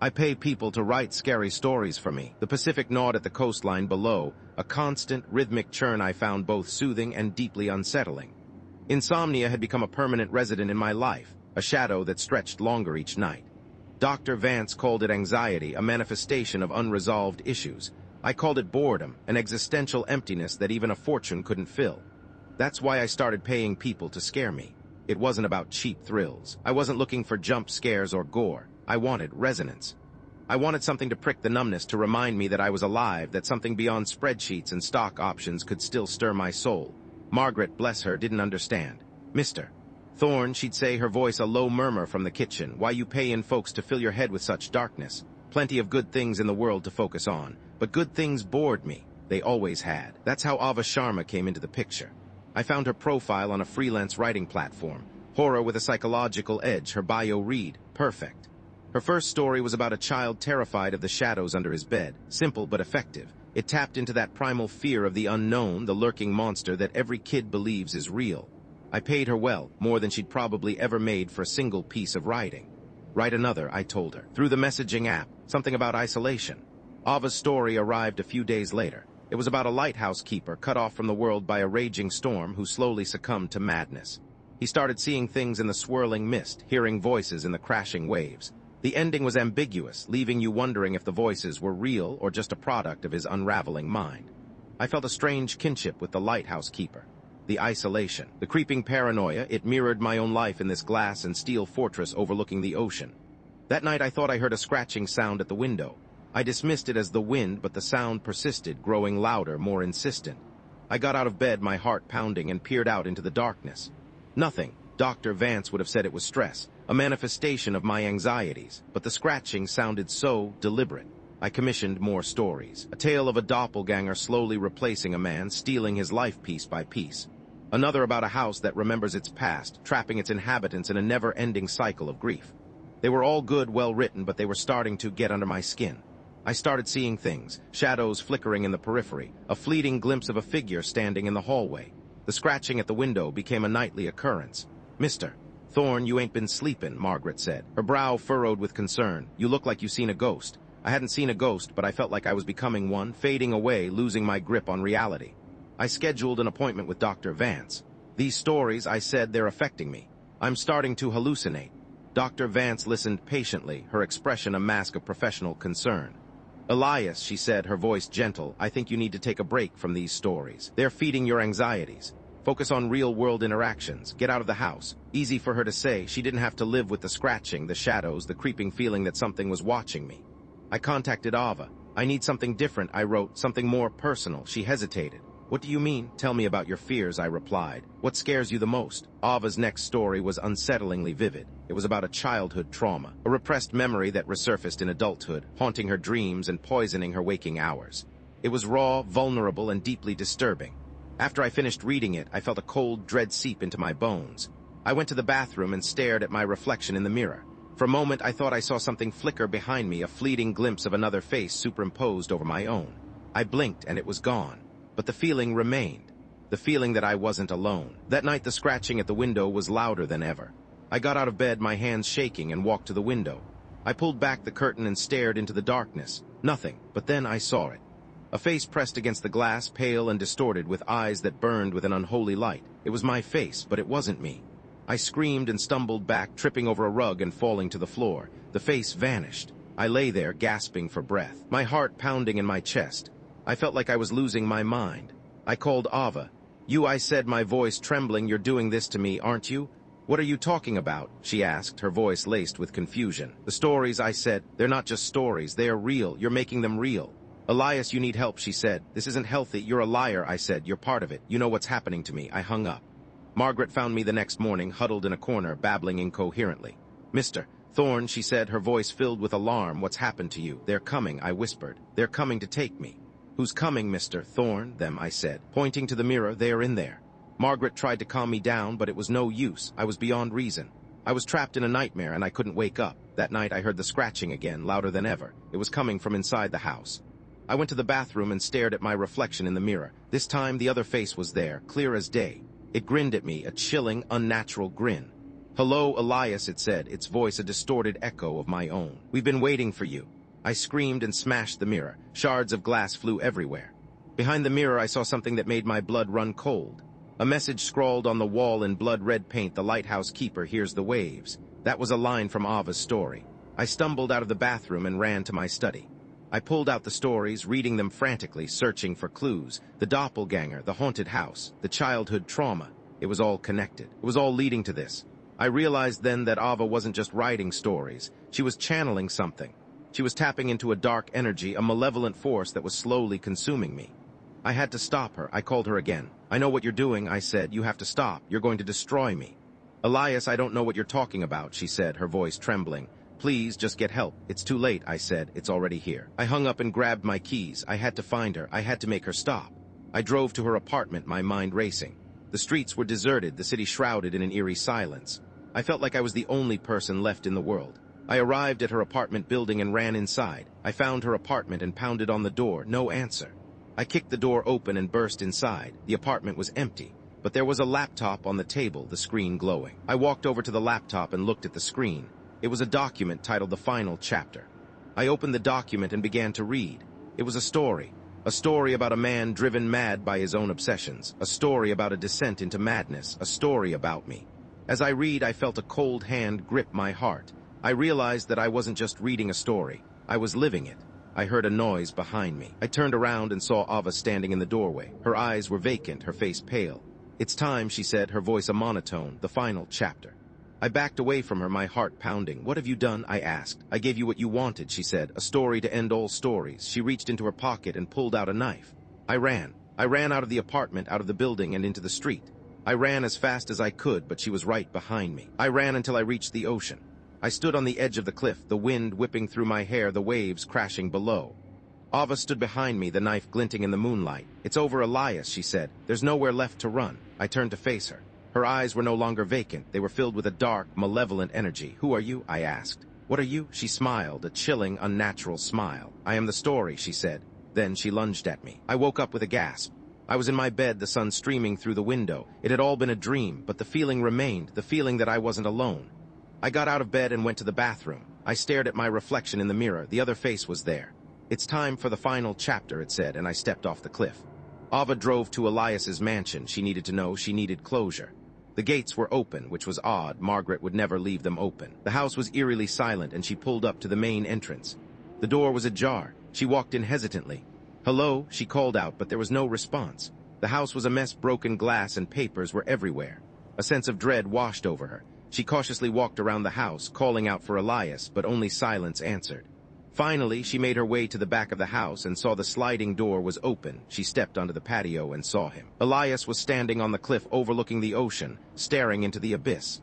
I pay people to write scary stories for me. The Pacific gnawed at the coastline below, a constant, rhythmic churn I found both soothing and deeply unsettling. Insomnia had become a permanent resident in my life, a shadow that stretched longer each night. Dr. Vance called it anxiety, a manifestation of unresolved issues. I called it boredom, an existential emptiness that even a fortune couldn't fill. That's why I started paying people to scare me. It wasn't about cheap thrills. I wasn't looking for jump scares or gore. I wanted resonance. I wanted something to prick the numbness, to remind me that I was alive, that something beyond spreadsheets and stock options could still stir my soul. Margaret, bless her, didn't understand. Mr. Thorne, she'd say, her voice a low murmur from the kitchen. Why you pay in folks to fill your head with such darkness? Plenty of good things in the world to focus on. But good things bored me. They always had. That's how Ava Sharma came into the picture. I found her profile on a freelance writing platform. Horror with a psychological edge, her bio read, perfect. Her first story was about a child terrified of the shadows under his bed. Simple but effective. It tapped into that primal fear of the unknown, the lurking monster that every kid believes is real. I paid her well, more than she'd probably ever made for a single piece of writing. Write another, I told her. Through the messaging app, something about isolation. Ava's story arrived a few days later. It was about a lighthouse keeper cut off from the world by a raging storm who slowly succumbed to madness. He started seeing things in the swirling mist, hearing voices in the crashing waves. The ending was ambiguous, leaving you wondering if the voices were real or just a product of his unraveling mind. I felt a strange kinship with the lighthouse keeper. The isolation, the creeping paranoia, it mirrored my own life in this glass and steel fortress overlooking the ocean. That night I thought I heard a scratching sound at the window. I dismissed it as the wind, but the sound persisted, growing louder, more insistent. I got out of bed, my heart pounding, and peered out into the darkness. Nothing. Dr. Vance would have said it was stress, a manifestation of my anxieties, but the scratching sounded so deliberate. I commissioned more stories. A tale of a doppelganger slowly replacing a man, stealing his life piece by piece. Another about a house that remembers its past, trapping its inhabitants in a never-ending cycle of grief. They were all good, well-written, but they were starting to get under my skin. I started seeing things, shadows flickering in the periphery, a fleeting glimpse of a figure standing in the hallway. The scratching at the window became a nightly occurrence. Mr. Thorne, you ain't been sleeping, Margaret said, her brow furrowed with concern. You look like you seen a ghost. I hadn't seen a ghost, but I felt like I was becoming one, fading away, losing my grip on reality. I scheduled an appointment with Dr. Vance. These stories, I said, they're affecting me. I'm starting to hallucinate. Dr. Vance listened patiently, her expression a mask of professional concern. Elias, she said, her voice gentle, I think you need to take a break from these stories. They're feeding your anxieties. Focus on real-world interactions. Get out of the house. Easy for her to say. She didn't have to live with the scratching, the shadows, the creeping feeling that something was watching me. I contacted Ava. I need something different, I wrote, something more personal. She hesitated. What do you mean? Tell me about your fears, I replied. What scares you the most? Ava's next story was unsettlingly vivid. It was about a childhood trauma, a repressed memory that resurfaced in adulthood, haunting her dreams and poisoning her waking hours. It was raw, vulnerable, and deeply disturbing. After I finished reading it, I felt a cold dread seep into my bones. I went to the bathroom and stared at my reflection in the mirror. For a moment, I thought I saw something flicker behind me, a fleeting glimpse of another face superimposed over my own. I blinked and it was gone. But the feeling remained. The feeling that I wasn't alone. That night, the scratching at the window was louder than ever. I got out of bed, my hands shaking, and walked to the window. I pulled back the curtain and stared into the darkness. Nothing, but then I saw it. A face pressed against the glass, pale and distorted, with eyes that burned with an unholy light. It was my face, but it wasn't me. I screamed and stumbled back, tripping over a rug and falling to the floor. The face vanished. I lay there, gasping for breath, my heart pounding in my chest. I felt like I was losing my mind. I called Ava. You, I said, my voice trembling, you're doing this to me, aren't you? What are you talking about? She asked, her voice laced with confusion. The stories, I said, they're not just stories, they are real. You're making them real. Elias, you need help, she said. This isn't healthy. You're a liar, I said. You're part of it. You know what's happening to me. I hung up. Margaret found me the next morning, huddled in a corner, babbling incoherently. Mr. Thorne, she said, her voice filled with alarm. What's happened to you? They're coming, I whispered. They're coming to take me. Who's coming, Mr. Thorne? Them, I said, pointing to the mirror. They are in there. Margaret tried to calm me down, but it was no use. I was beyond reason. I was trapped in a nightmare, and I couldn't wake up. That night, I heard the scratching again, louder than ever. It was coming from inside the house. I went to the bathroom and stared at my reflection in the mirror. This time, the other face was there, clear as day. It grinned at me, a chilling, unnatural grin. "Hello, Elias," it said, its voice a distorted echo of my own. "We've been waiting for you." I screamed and smashed the mirror. Shards of glass flew everywhere. Behind the mirror, I saw something that made my blood run cold. A message scrawled on the wall in blood-red paint: "The lighthouse keeper hears the waves." That was a line from Ava's story. I stumbled out of the bathroom and ran to my study. I pulled out the stories, reading them frantically, searching for clues. The doppelganger, the haunted house, the childhood trauma. It was all connected. It was all leading to this. I realized then that Ava wasn't just writing stories. She was channeling something. She was tapping into a dark energy, a malevolent force that was slowly consuming me. I had to stop her. I called her again. "I know what you're doing," I said. "You have to stop. You're going to destroy me." "Elias, I don't know what you're talking about," she said, her voice trembling. "Please, just get help." "It's too late," I said. "It's already here." I hung up and grabbed my keys. I had to find her. I had to make her stop. I drove to her apartment, my mind racing. The streets were deserted, the city shrouded in an eerie silence. I felt like I was the only person left in the world. I arrived at her apartment building and ran inside. I found her apartment and pounded on the door. No answer. I kicked the door open and burst inside. The apartment was empty, but there was a laptop on the table, the screen glowing. I walked over to the laptop and looked at the screen. It was a document titled "The Final Chapter." I opened the document and began to read. It was a story about a man driven mad by his own obsessions, a story about a descent into madness, a story about me. As I read, I felt a cold hand grip my heart. I realized that I wasn't just reading a story. I was living it. I heard a noise behind me. I turned around and saw Ava standing in the doorway. Her eyes were vacant, her face pale. "It's time," she said, her voice a monotone. "The final chapter." I backed away from her, my heart pounding. "What have you done?" I asked. "I gave you what you wanted," she said. "A story to end all stories." She reached into her pocket and pulled out a knife. I ran. I ran out of the apartment, out of the building, and into the street. I ran as fast as I could, but she was right behind me. I ran until I reached the ocean. I stood on the edge of the cliff, the wind whipping through my hair, the waves crashing below. Ava stood behind me, the knife glinting in the moonlight. "It's over, Elias," she said. "There's nowhere left to run." I turned to face her. Her eyes were no longer vacant. They were filled with a dark, malevolent energy. "Who are you?" I asked. "What are you?" She smiled, a chilling, unnatural smile. "I am the story," she said. Then she lunged at me. I woke up with a gasp. I was in my bed, the sun streaming through the window. It had all been a dream, but the feeling remained, the feeling that I wasn't alone. I got out of bed and went to the bathroom. I stared at my reflection in the mirror. The other face was there. "It's time for the final chapter," it said, and I stepped off the cliff. Ava drove to Elias's mansion. She needed to know. She needed closure. The gates were open, which was odd. Margaret would never leave them open. The house was eerily silent, and she pulled up to the main entrance. The door was ajar. She walked in hesitantly. "Hello," she called out, but there was no response. The house was a mess. Broken glass and papers were everywhere. A sense of dread washed over her. She cautiously walked around the house, calling out for Elias, but only silence answered. Finally, she made her way to the back of the house and saw the sliding door was open. She stepped onto the patio and saw him. Elias was standing on the cliff overlooking the ocean, staring into the abyss.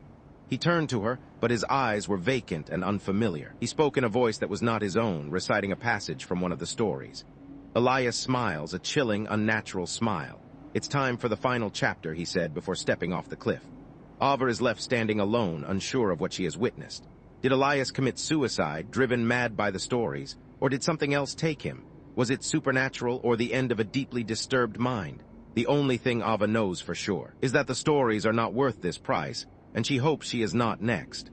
He turned to her, but his eyes were vacant and unfamiliar. He spoke in a voice that was not his own, reciting a passage from one of the stories. Elias smiles, a chilling, unnatural smile. "It's time for the final chapter," he said before stepping off the cliff. Ava is left standing alone, unsure of what she has witnessed. Did Elias commit suicide, driven mad by the stories, or did something else take him? Was it supernatural or the end of a deeply disturbed mind? The only thing Ava knows for sure is that the stories are not worth this price, and she hopes she is not next.